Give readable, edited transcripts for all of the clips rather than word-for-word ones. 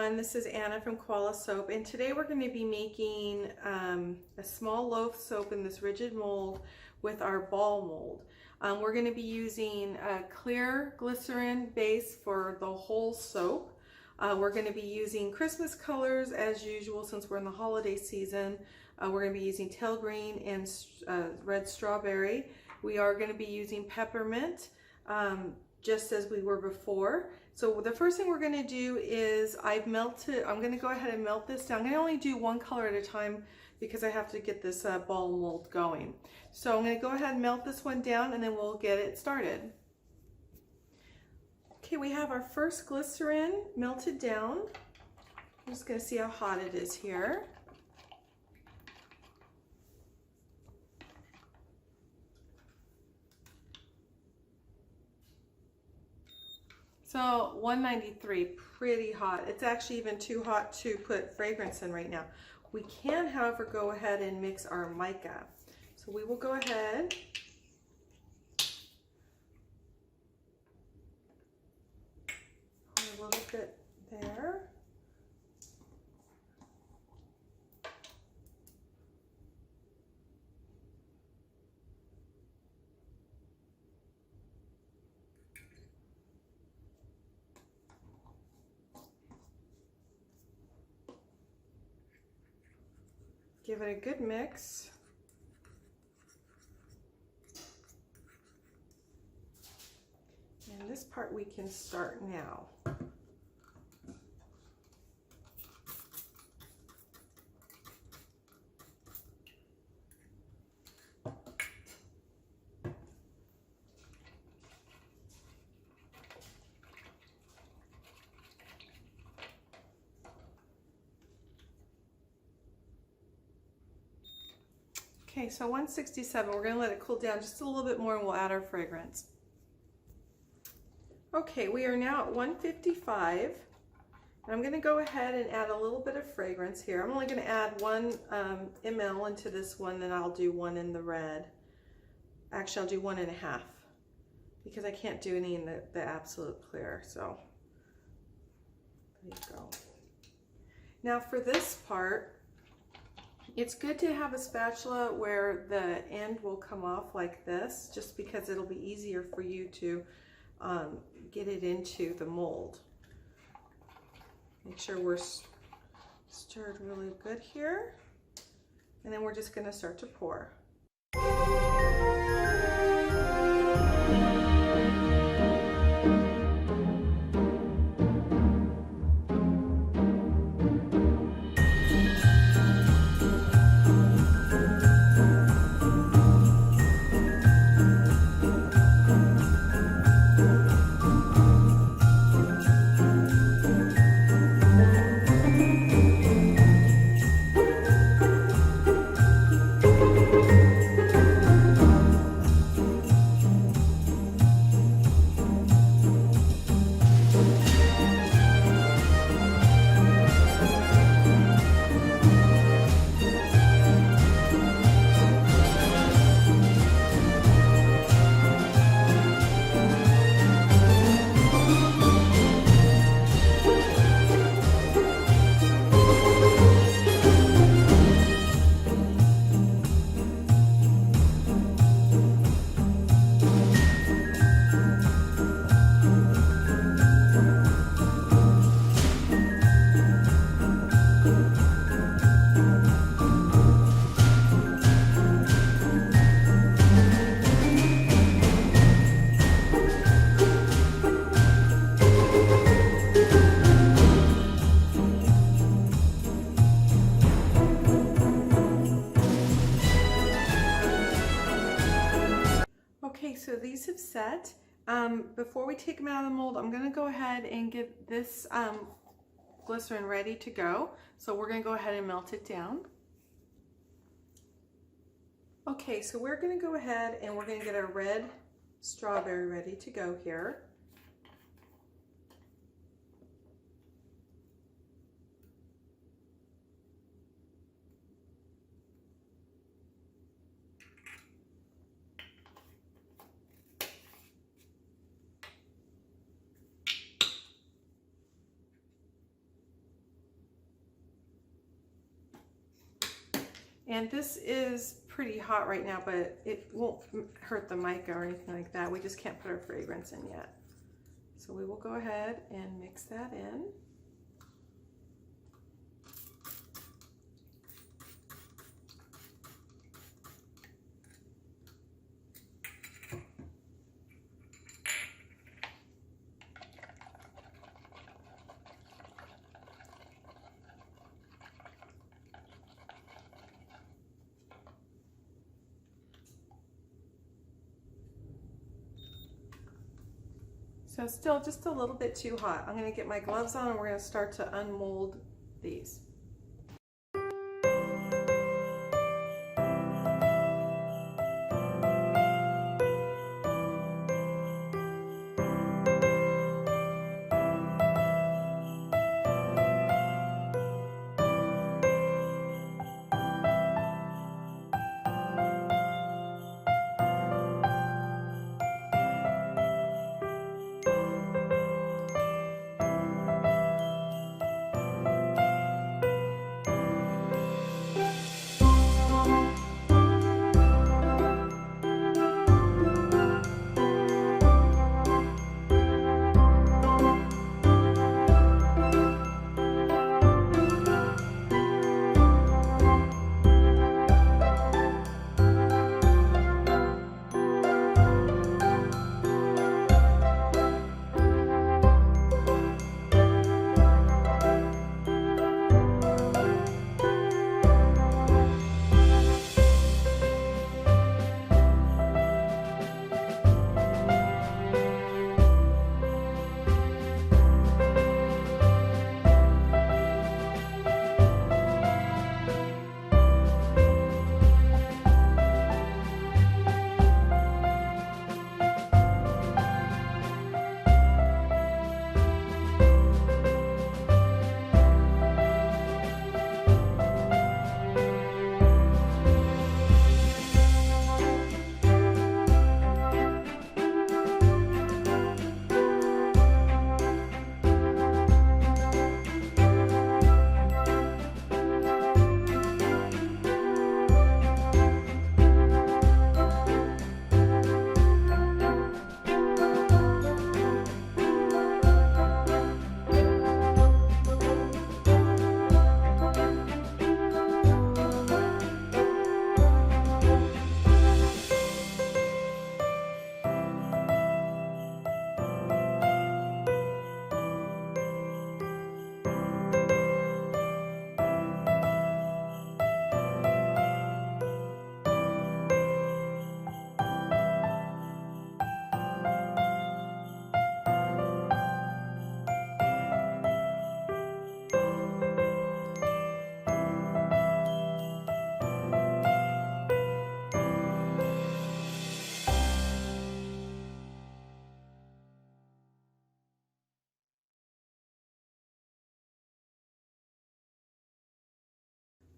everyone, this is Anna from Koala Soap, and today we're going to be making a small loaf soap in this rigid mold with our ball mold. We're going to be using a clear glycerin base for the whole soap. We're going to be using Christmas colors as usual since we're in the holiday season. We're going to be using teal green and red strawberry. We are going to be using peppermint just as we were before. So the first thing we're going to do is I'm going to go ahead and melt this down. I'm going to only do one color at a time because I have to get this ball mold going. So I'm going to go ahead and melt this one down and then we'll get it started. Okay, we have our first glycerin melted down. I'm just going to see how hot it is here. So 193, pretty hot. It's actually even too hot to put fragrance in right now. We can, however, go ahead and mix our mica. So we will go ahead. Put a little bit there. Give it a good mix. And this part we can start now. Okay, so 167, we're gonna let it cool down just a little bit more and we'll add our fragrance. Okay, we are now at 155. And I'm gonna go ahead and add a little bit of fragrance here. I'm only gonna add 1 ml into this one, then I'll do 1 in the red. Actually, I'll do 1.5 because I can't do any in the absolute clear, so there you go. Now for this part, it's good to have a spatula where the end will come off like this, just because it'll be easier for you to get it into the mold. Make sure we're stirred really good here. And then we're just gonna start to pour. So these have set. Before we take them out of the mold, I'm going to go ahead and get this glycerin ready to go. So we're going to go ahead and melt it down. Okay, so we're going to go ahead and we're going to get our red strawberry ready to go here. And this is pretty hot right now, but it won't hurt the mica or anything like that. We just can't put our fragrance in yet. So we will go ahead and mix that in. So still just a little bit too hot. I'm going to get my gloves on and we're going to start to unmold these.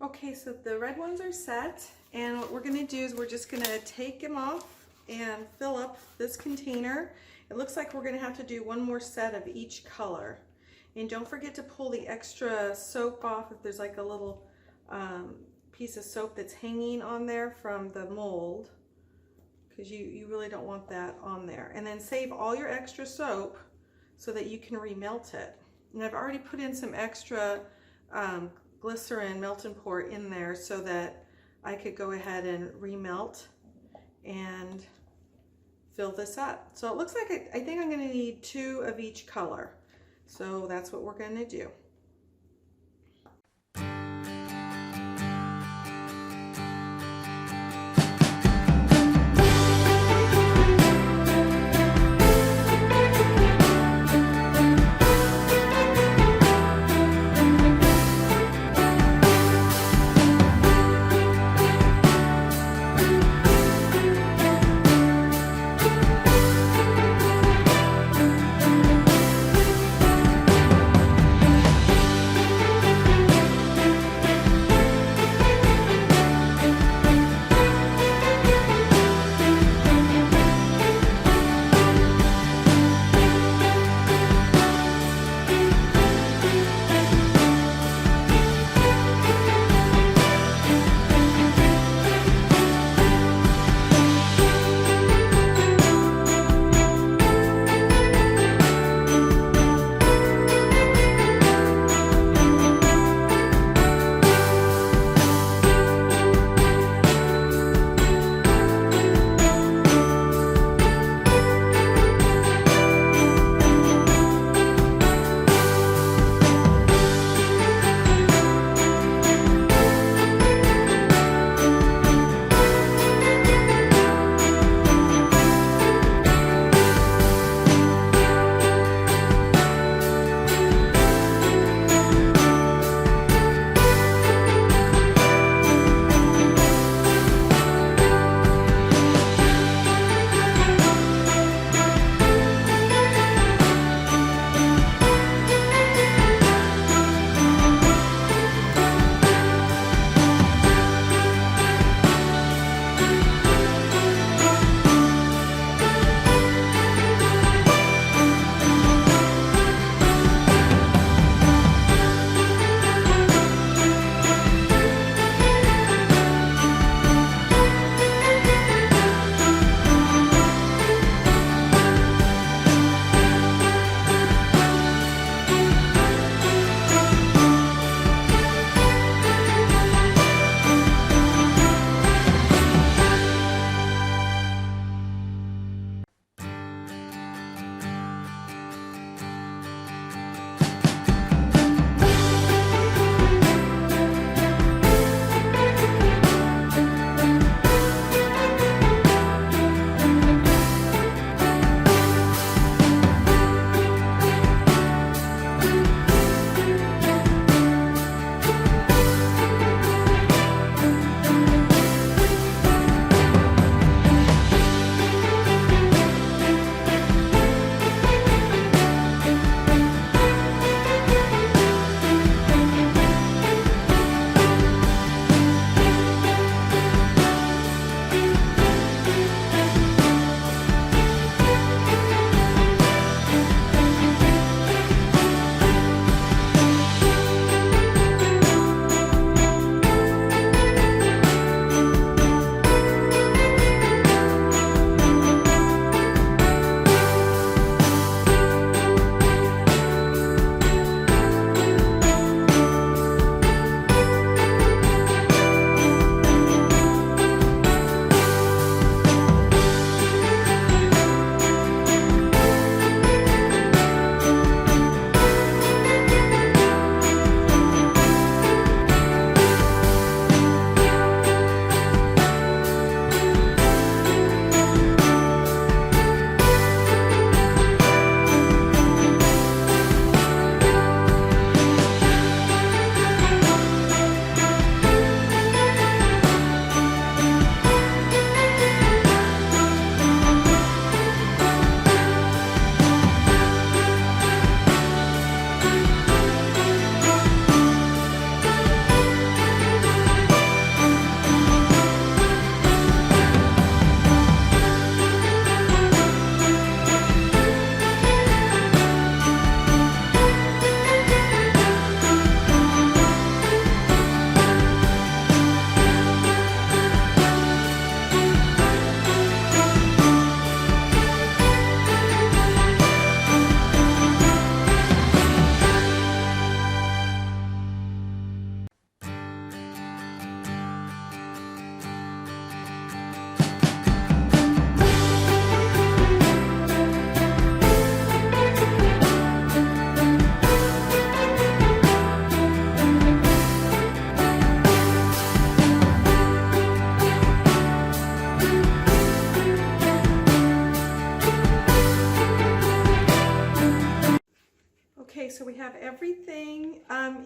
Okay, so the red ones are set, and what we're going to do is we're just going to take them off and fill up this container. It looks like we're going to have to do one more set of each color. And don't forget to pull the extra soap off if there's like a little piece of soap that's hanging on there from the mold, because you really don't want that on there. And then save all your extra soap so that you can remelt it. And I've already put in some extra glycerin melt and pour in there so that I could go ahead and remelt and fill this up. So it looks like I think I'm going to need 2 of each color. So that's what we're going to do.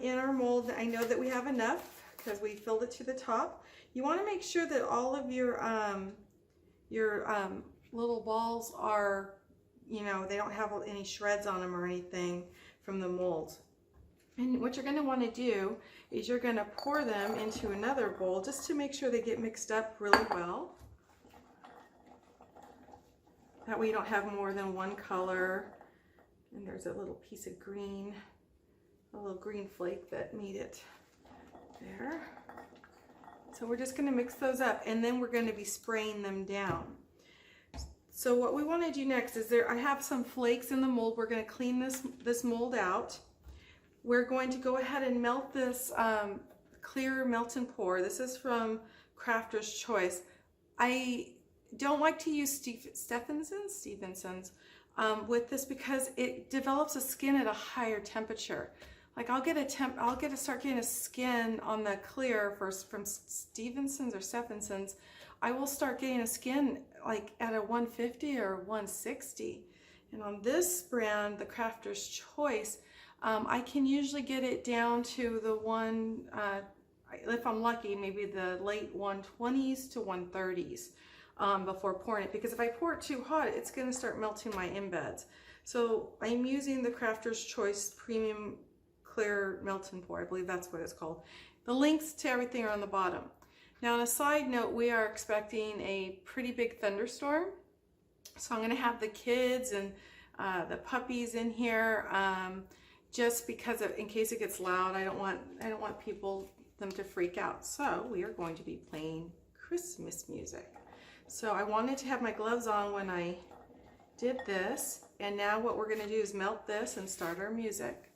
in our mold. I know that we have enough because we filled it to the top. You want to make sure that all of your little balls are, you know, they don't have any shreds on them or anything from the mold. And what you're going to want to do is you're going to pour them into another bowl just to make sure they get mixed up really well. That way you don't have more than one color. And there's a little piece of green, a little green flake that made it there. So we're just going to mix those up, and then we're going to be spraying them down. So what we want to do next is I have some flakes in the mold. We're going to clean this mold out. We're going to go ahead and melt this clear melt and pour. This is from Crafter's Choice. I don't like to use Stevenson's with this because it develops a skin at a higher temperature. Like I'll start getting a skin on the clear from Stevenson's or Steffenson's. I will start getting a skin like at a 150 or 160. And on this brand, the Crafter's Choice, I can usually get it down to the if I'm lucky, maybe the late 120s to 130s before pouring it. Because if I pour it too hot, it's going to start melting my embeds. So I'm using the Crafter's Choice Premium Clear Melt and Pour. I believe that's what it's called. The links to everything are on the bottom. Now, on a side note, we are expecting a pretty big thunderstorm. So I'm going to have the kids and the puppies in here. Just because in case it gets loud, I don't want them to freak out. So we are going to be playing Christmas music. So I wanted to have my gloves on when I did this, and now what we're going to do is melt this and start our music.